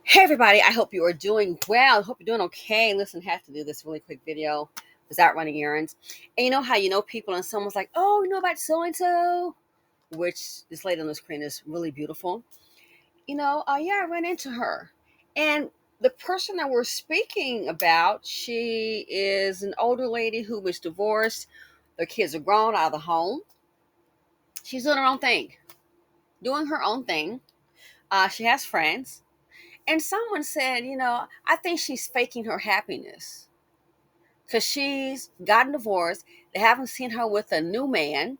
Hey everybody, I hope you are doing well. I hope you're doing okay. Listen, I have to do this really quick video. I was out running errands. And you know how you know people and someone's like, oh, you know about so and so? Which this lady on the screen is really beautiful. Yeah, I ran into her. And the person that we're speaking about, she is an older lady who was divorced. Their kids are grown out of the home. She's doing her own thing, doing her own thing. She has friends. And someone said, I think she's faking her happiness because she's gotten divorced. They haven't seen her with a new man.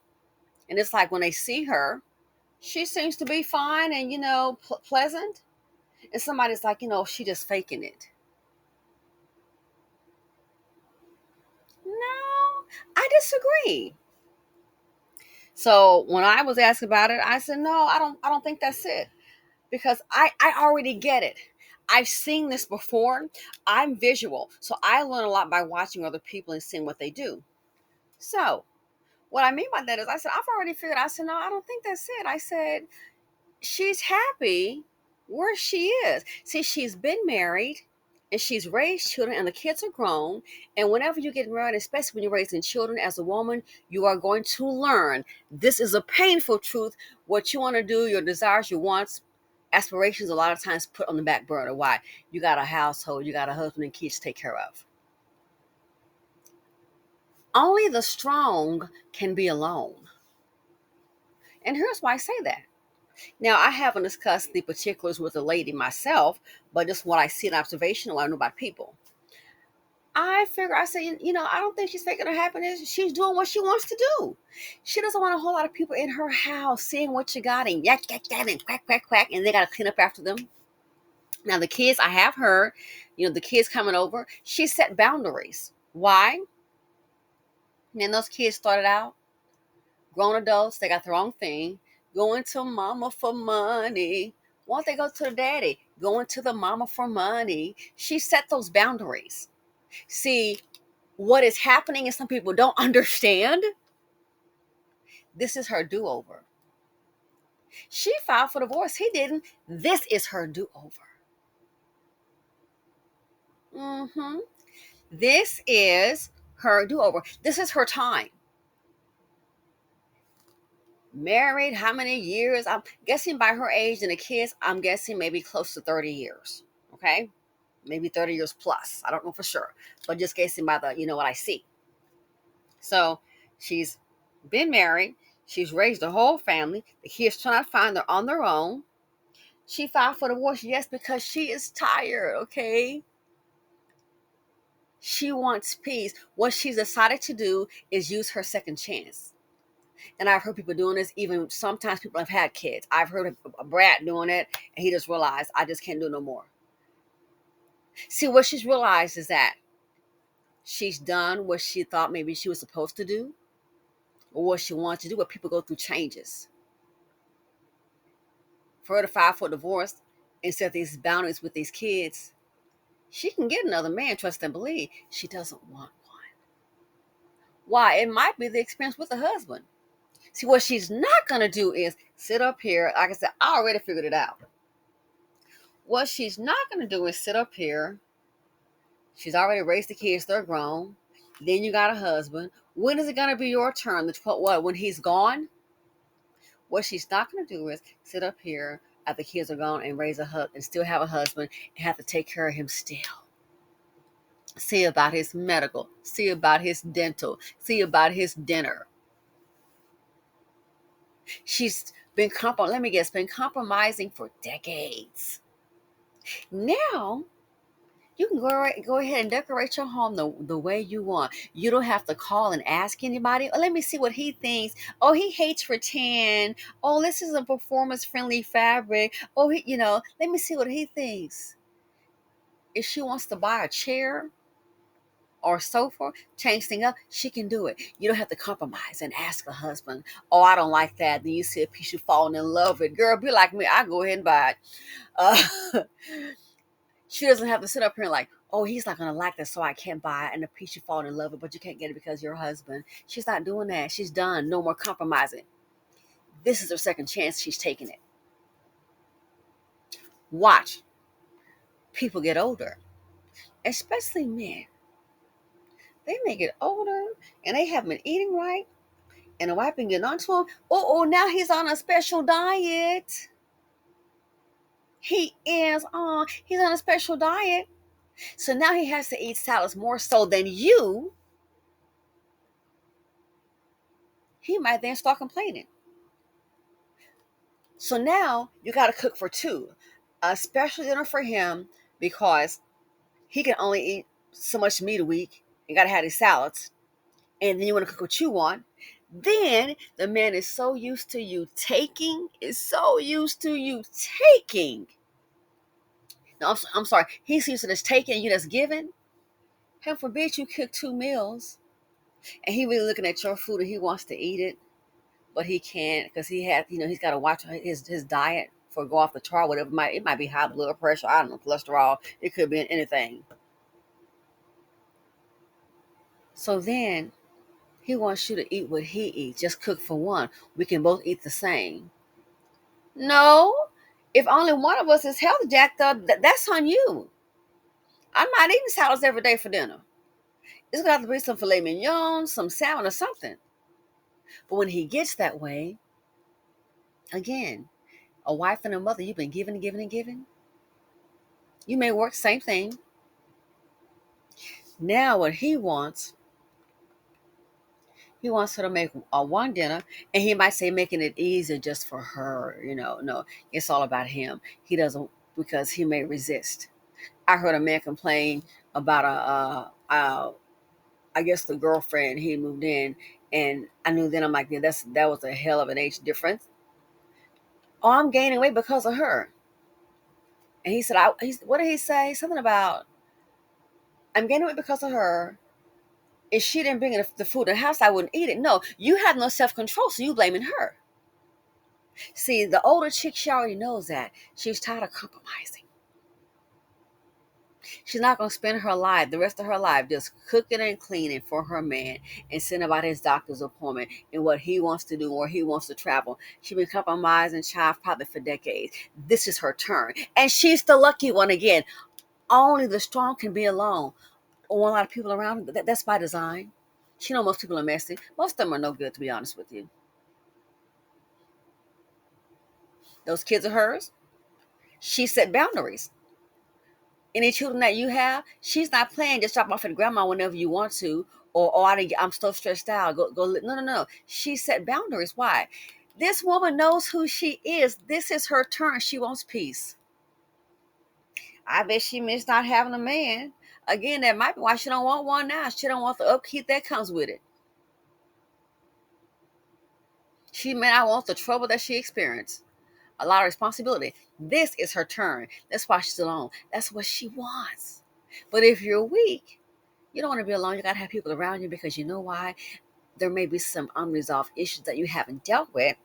And it's like when they see her, she seems to be fine and, pleasant. And somebody's like, she just faking it. No, I disagree. So when I was asked about it, I said, no, I don't think that's it. Because I already get it. I've seen this before. I'm visual. So I learn a lot by watching other people and seeing what they do. So what I mean by that is I said, I've already figured. I said, no, I don't think that's it. I said, she's happy where she is. See, she's been married and she's raised children and the kids are grown. And whenever you get married, especially when you're raising children as a woman, you are going to learn. This is a painful truth. What you want to do, your desires, your wants, aspirations, a lot of times put on the back burner. Why? You got a household, you got a husband and kids to take care of. Only the strong can be alone. And here's why I say that. Now, I haven't discussed the particulars with the lady myself, but just what I see in observation and what I know about people. I say, I don't think she's faking her happiness. She's doing what she wants to do. She doesn't want a whole lot of people in her house seeing what you got and yak, yak, yak, and quack, quack, quack, and they got to clean up after them. Now, the kids, I have heard, the kids coming over, she set boundaries. Why? And then those kids started out grown adults, they got their own thing, going to mama for money. Won't they go to the daddy? Going to the mama for money. She set those boundaries. See, what is happening is some people don't understand. This is her do over. She filed for divorce. He didn't. This is her do over. This is her do over. This is her time. Married, how many years? I'm guessing by her age and the kids, I'm guessing maybe close to 30 years. Okay. Maybe 30 years plus. I don't know for sure, but just guessing by the, what I see. So she's been married. She's raised a whole family. The kids trying to find her on their own. She filed for divorce, yes, because she is tired. Okay. She wants peace. What she's decided to do is use her second chance. And I've heard people doing this. Even sometimes people have had kids. I've heard a brat doing it, and he just realized, I just can't do no more. See, what she's realized is that she's done what she thought maybe she was supposed to do or what she wants to do, but people go through changes. For her to file for divorce and set these boundaries with these kids, she can get another man, trust and believe. She doesn't want one. Why? It might be the experience with the husband. See, what she's not going to do is sit up here. Like I said, I already figured it out. What she's not going to do is sit up here. She's already raised the kids, they're grown. Then you got a husband. When is it going to be your turn? What? When he's gone? What she's not going to do is sit up here after the kids are gone and raise a husband and still have a husband and have to take care of him still. See about his medical, see about his dental, see about his dinner. She's been been compromising for decades. Now you can go ahead and decorate your home the way you want. You don't have to call and ask anybody. Oh, let me see what he thinks. Oh, he hates rattan. Oh, this is a performance friendly fabric. Oh, let me see what he thinks. If she wants to buy a chair or sofa, change thing up, she can do it. You don't have to compromise and ask a husband, oh, I don't like that. Then you see a piece, you falling in love with. Girl, be like me. I go ahead and buy it. She doesn't have to sit up here and like, oh, he's not going to like this, so I can't buy it. And the piece you fall in love with, but you can't get it because you're her husband. She's not doing that. She's done. No more compromising. This is her second chance. She's taking it. Watch. people get older, especially men. They may get older and they haven't been eating right, and the wife been getting on to him. Now he's on a special diet. He's on a special diet. So now he has to eat salads more so than you. He might then start complaining. So now you got to cook for two, a special dinner for him because he can only eat so much meat a week. You got to have these salads. And then you want to cook what you want. Then the man is so used to you taking, No, I'm sorry. He's used to this taking, you just giving. Heaven forbid you cook 2 meals and he really looking at your food and he wants to eat it, but he can't because he's got to watch his diet for go off the chart, whatever. It might be high blood pressure, I don't know, cholesterol. It could be anything. So then he wants you to eat what he eats. Just cook for one. We can both eat the same. No. If only one of us is health jacked up, that's on you. I'm not eating salads every day for dinner. It's going to have to be some filet mignon, some salmon or something. But when he gets that way, again, a wife and a mother, you've been giving and giving and giving. You may work, same thing. Now what he wants her to make one dinner, and he might say making it easier just for her. No, it's all about him. He doesn't, because he may resist. I heard a man complain about I guess the girlfriend he moved in, and I knew then, I'm like, yeah, that was a hell of an age difference. Oh, I'm gaining weight because of her. And he said, what did he say? Something about, I'm gaining weight because of her. If she didn't bring the food in the house, I wouldn't eat it. No, you have no self-control, so you blaming her. See, the older chick, she already knows that. She's tired of compromising. She's not going to spend the rest of her life, just cooking and cleaning for her man and sending about his doctor's appointment and what he wants to do, or he wants to travel. She's been compromising child probably for decades. This is her turn. And she's the lucky one again. Only the strong can be alone. Or a lot of people around, that's by design. She know most people are messy. Most of them are no good, to be honest with you. Those kids are hers. She set boundaries. Any children that you have, she's not playing just drop off at grandma whenever you want to, or I'm so stressed out. Go. No. She set boundaries. Why? This woman knows who she is. This is her turn. She wants peace. I bet she missed not having a man. Again, that might be why she don't want one now. She don't want the upkeep that comes with it. She may not want the trouble that she experienced. A lot of responsibility. This is her turn. That's why she's alone. That's what she wants. But if you're weak, you don't want to be alone. You got to have people around you, because you know why? There may be some unresolved issues that you haven't dealt with.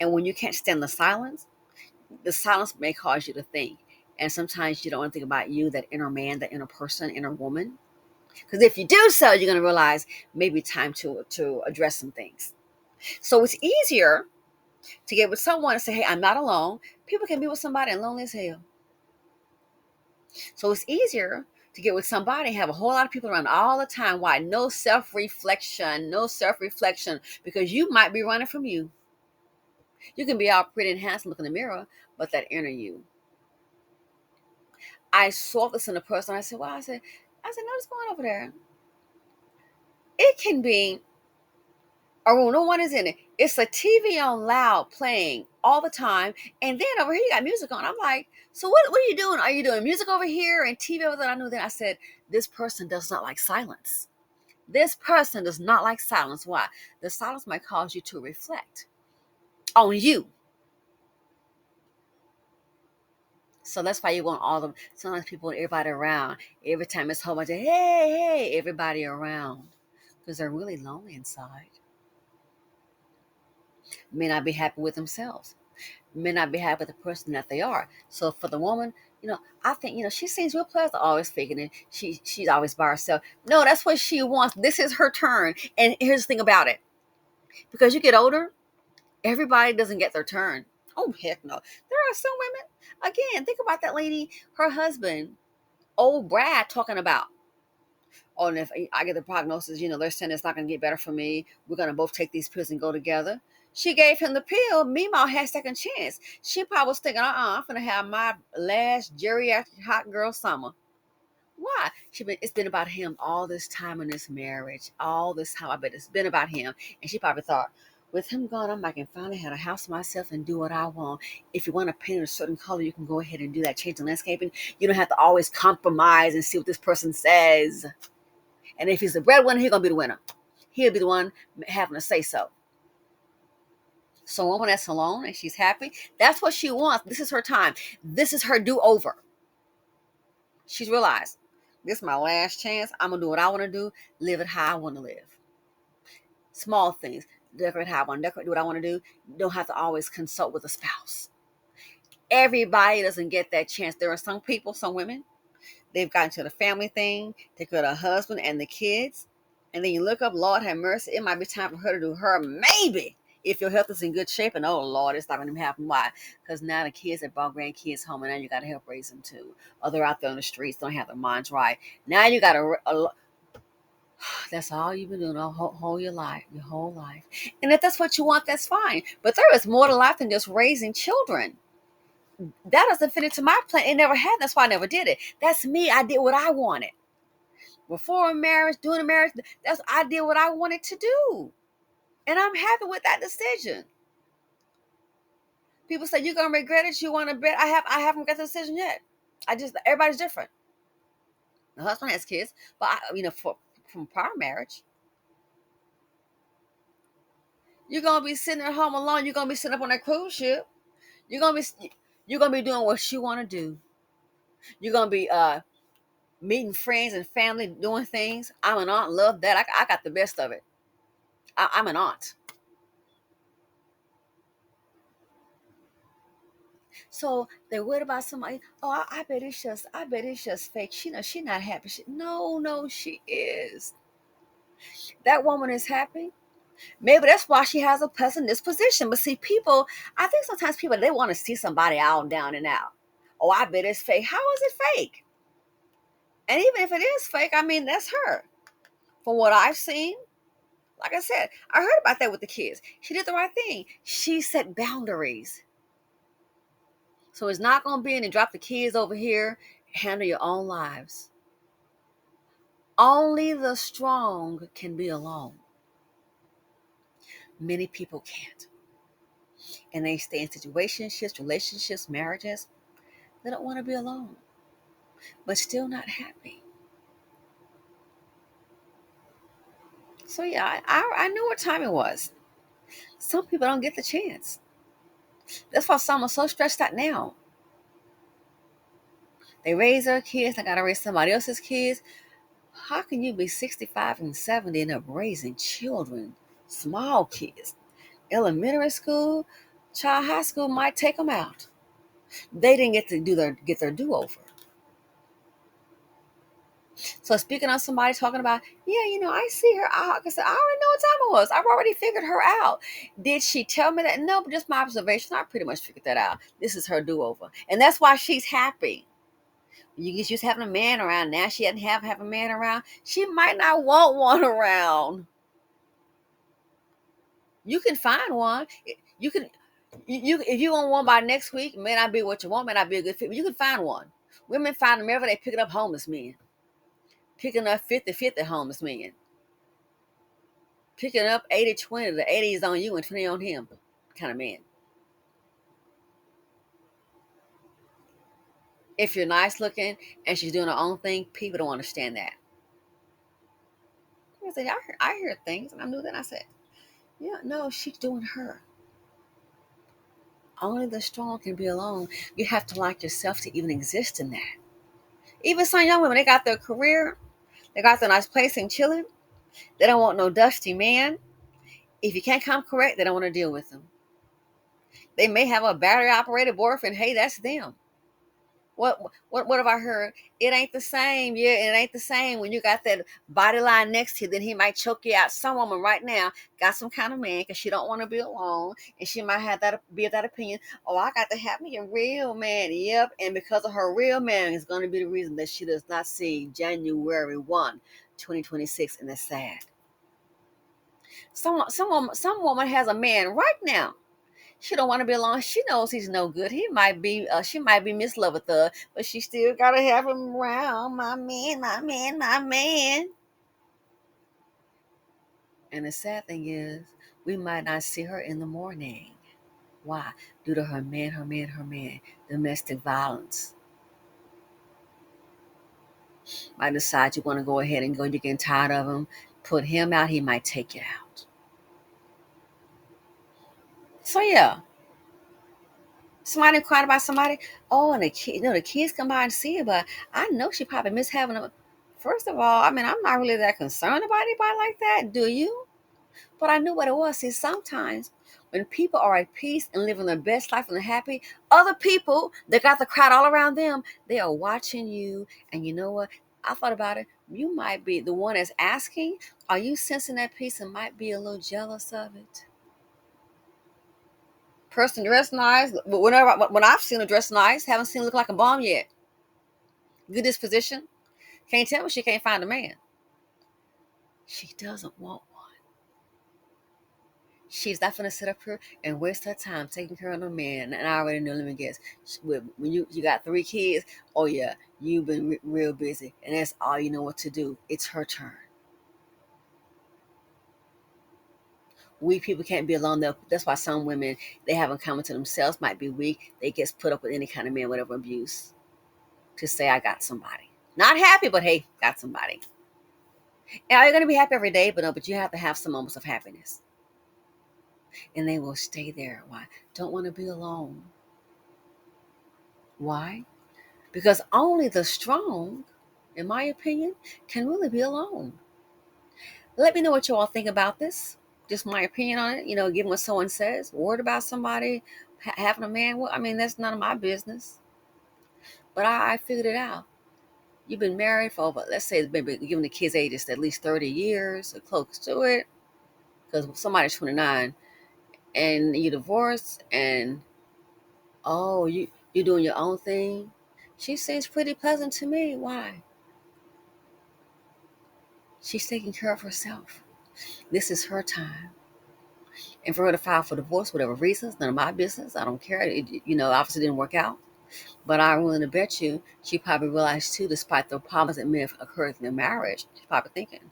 And when you can't stand the silence may cause you to think. And sometimes you don't want to think about you, that inner man, that inner person, inner woman. Because if you do so, you're going to realize maybe time to address some things. So it's easier to get with someone and say, hey, I'm not alone. People can be with somebody and lonely as hell. So it's easier to get with somebody and have a whole lot of people around all the time. Why? No self-reflection, because you might be running from you. You can be all pretty and handsome, look in the mirror, but that inner you. I saw this in a person. I said, no, what's going on over there? It can be a room, no one is in it. It's a TV on loud playing all the time. And then over here, you got music on. I'm like, so what are you doing? Are you doing music over here and TV over there? I knew that. I said, this person does not like silence. This person does not like silence. Why? The silence might cause you to reflect on you. So that's why you want sometimes people, everybody around. Every time it's a whole bunch of, hey, everybody around. Because they're really lonely inside. May not be happy with themselves. May not be happy with the person that they are. So for the woman, I think, she seems real pleasant, always faking it. She's always by herself. No, that's what she wants. This is her turn. And here's the thing about it. Because you get older, everybody doesn't get their turn. Oh, heck no. There are some women, again, think about that lady, her husband, old Brad, talking about, oh, and if I get the prognosis, they're saying it's not going to get better for me. We're going to both take these pills and go together. She gave him the pill. Meanwhile, had second chance. She probably was thinking, I'm going to have my last geriatric hot girl summer. Why? It's been about him all this time in this marriage. All this time, I bet it's been about him. And she probably thought, with him gone, I can finally have a house myself and do what I want. If you want to paint a certain color, you can go ahead and do that. Change the landscaping. You don't have to always compromise and see what this person says. And if he's the breadwinner, he's gonna be the winner. He'll be the one having to say so. So a woman that's alone and she's happy, that's what she wants. This is her time. This is her do-over. She's realized, this is my last chance. I'm gonna do what I want to do, live it how I want to live. Small things. Decorate how I want to decorate, do what I want to do. Don't have to always consult with a spouse. Everybody doesn't get that chance. There are some people, some women, they've gotten to the family thing. They got a husband and the kids. And then you look up, Lord have mercy, it might be time for her to do her, maybe, if your health is in good shape. And oh, Lord, it's not going to happen. Why? Because now the kids have brought grandkids home, and now you got to help raise them too. Or they're out there on the streets, don't have their minds right. Now you got to, that's all you've been doing whole your life, your whole life. And if that's what you want, that's fine. But there is more to life than just raising children. That doesn't fit into my plan. It never had. That's why I never did it. That's me. I did what I wanted. Before marriage, during the marriage, I did what I wanted to do. And I'm happy with that decision. People say you're gonna regret it, you want to bet. I haven't got the decision yet. Everybody's different. My husband has kids, but from prior marriage, you're gonna be sitting at home alone, you're gonna be sitting up on that cruise ship. You're gonna be doing what you want to do. You're gonna be meeting friends and family, doing things. I'm an aunt, love that. I got the best of it. I'm an aunt. So they're worried about somebody. Oh, I bet it's just fake. She not happy. No, she is. That woman is happy. Maybe that's why she has a pleasant disposition. But see, I think sometimes people, they want to see somebody out and down and out. Oh, I bet it's fake. How is it fake? And even if it is fake, I mean, that's her. From what I've seen, like I said, I heard about that with the kids. She did the right thing. She set boundaries. So it's not going to be any drop the kids over here, handle your own lives. Only the strong can be alone. Many people can't. And they stay in situationships, relationships, marriages. They don't want to be alone, but still not happy. So yeah, I knew what time it was. Some people don't get the chance. That's why some are so stressed out now. They raise their kids, they got to raise somebody else's kids. How can you be 65 and 70 and up raising children, small kids? Elementary school, child high school might take them out. They didn't get their do-over. So speaking of somebody talking about, yeah, I see her out. Like I said, I already know what time it was. I've already figured her out. Did she tell me that? No, but just my observation. I pretty much figured that out. This is her do-over. And that's why she's happy. You get used to having a man around. Now she doesn't have a man around. She might not want one around. You can find one. You can, if you want one by next week, it may not be what you want, may not be a good fit, but you can find one. Women find them every day picking up homeless men. Picking up 50-50 homeless men. Picking up 80-20. The 80 is on you and 20 on him kind of man. If you're nice looking and she's doing her own thing, people don't understand that. I said, I hear things, and I knew that. I said, yeah, no, she's doing her. Only the strong can be alone. You have to like yourself to even exist in that. Even some young women, they got their career, they got their nice place and chilling. They don't want no dusty man. If you can't come correct, they don't want to deal with them. They may have a battery operated boyfriend. Hey, that's them. What have I heard? It ain't the same. Yeah, it ain't the same when you got that body line next to you. Then he might choke you out. Some woman right now got some kind of man because she don't want to be alone, and she might have that be of that opinion. Oh, I got to have me a real man. Yep, and because of her real man is going to be the reason that she does not see January 1, 2026, and that's sad. Some woman has a man right now. She don't want to be alone. She knows he's no good. He might be. She might be Miss Love a Thug, but she still gotta have him around. My man, my man, my man. And the sad thing is, we might not see her in the morning. Why? Due to her man, her man, her man. Domestic violence. Might decide you want to go ahead and go. You're getting tired of him. Put him out. He might take you out. So yeah, somebody inquired about somebody. Oh, and the kid, the kids come by and see it, but I know she probably miss having them. First of all, I mean, I'm not really that concerned about anybody like that. Do you? But I knew what it was. See, sometimes when people are at peace and living their best life and they're happy, other people that got the crowd all around them, they are watching you. And you know what? I thought about it. You might be the one that's asking. Are you sensing that peace and might be a little jealous of it? Person dressed nice. When I've seen her dressed nice, haven't seen her look like a bomb yet. Good disposition. Can't tell me she can't find a man. She doesn't want one. She's not gonna sit up here and waste her time taking care of no man. And I already know. Let me guess. When you got 3 kids, oh yeah, you've been real busy, and that's all you know what to do. It's her turn. We people can't be alone. That's why some women they haven't come to themselves. Might be weak. They just put up with any kind of man, whatever abuse, to say I got somebody. Not happy, but hey, got somebody. And are you gonna be happy every day? But no. But you have to have some moments of happiness, and they will stay there. Why? Don't want to be alone. Why? Because only the strong, in my opinion, can really be alone. Let me know what you all think about this. Just my opinion on it. Given what someone says, worried about somebody having a man. Well, I mean, that's none of my business. But I figured it out. You've been married for over, let's say, maybe given the kids' ages, at least 30 years or close to it. Because somebody's 29 and you divorced and, oh, you're doing your own thing. She seems pretty pleasant to me. Why? She's taking care of herself. This is her time. And for her to file for divorce, whatever reasons, none of my business. I don't care. Obviously didn't work out. But I'm willing to bet you she probably realized too, despite the problems that may have occurred in their marriage, she's probably thinking,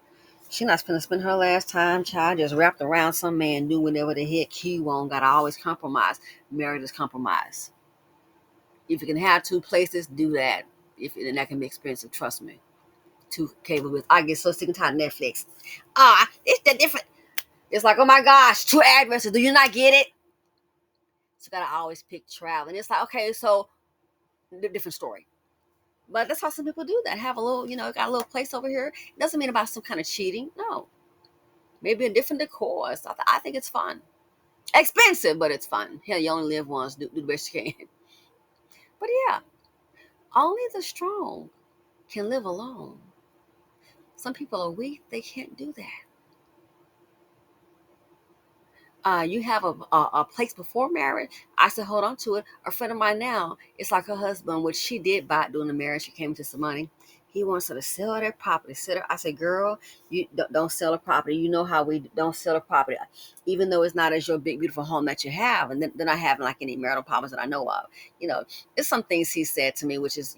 she's not going to spend her last time, child, just wrapped around some man, do whatever the heck he want. Got to always compromise. Marriage is compromise. If you can have 2 places, do that. And that can be expensive, trust me. 2 cable bills. I get so sick and tired of Netflix. It's the different. It's like, oh my gosh, 2 addresses. Do you not get it? So you gotta always pick travel. And it's like, okay, so different story. But that's how some people do that. Have a little, got a little place over here. It doesn't mean about some kind of cheating. No. Maybe a different decor. So I think it's fun. Expensive, but it's fun. Hell, you only live once. Do the best you can. But yeah, only the strong can live alone. Some people are weak. They can't do that. You have a place before marriage. I said, hold on to it. A friend of mine now, it's like her husband, which she did buy during the marriage. She came into some money. He wants her to sell their property. I said, girl, you don't sell the property. You know how we don't sell the property, even though it's not as your big, beautiful home that you have. And then they're not having like any marital problems that I know of. It's some things he said to me, which is,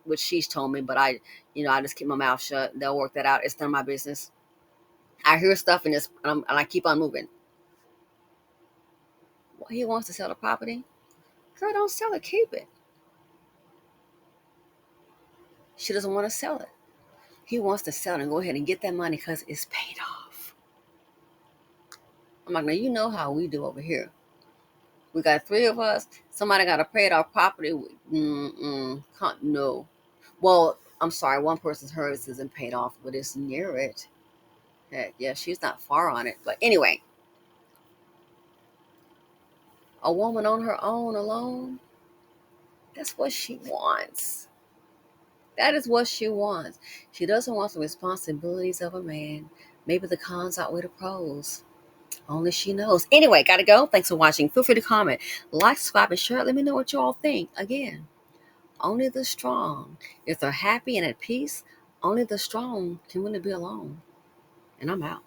which she's told me, but I just keep my mouth shut. They'll work that out. It's none of my business. I hear stuff and I keep on moving. He wants to sell the property. Girl, don't sell it, keep it. She doesn't want to sell it. He wants to sell it and go ahead and get that money because it's paid off. I'm like, now you know how we do over here. We got 3 of us. Somebody got to pay off property. Can't, no. Well, I'm sorry. One person's hers isn't paid off, but it's near it. Heck, yeah, she's not far on it. But anyway, a woman on her own alone, That's what she wants. That is what she wants. She doesn't want the responsibilities of a man. Maybe the cons outweigh the pros. Only she knows. Anyway, gotta go. Thanks for watching. Feel free to comment, like, subscribe, and share. Let me know what you all think. Again, only the strong. If they're happy and at peace, only the strong can really be alone. And I'm out.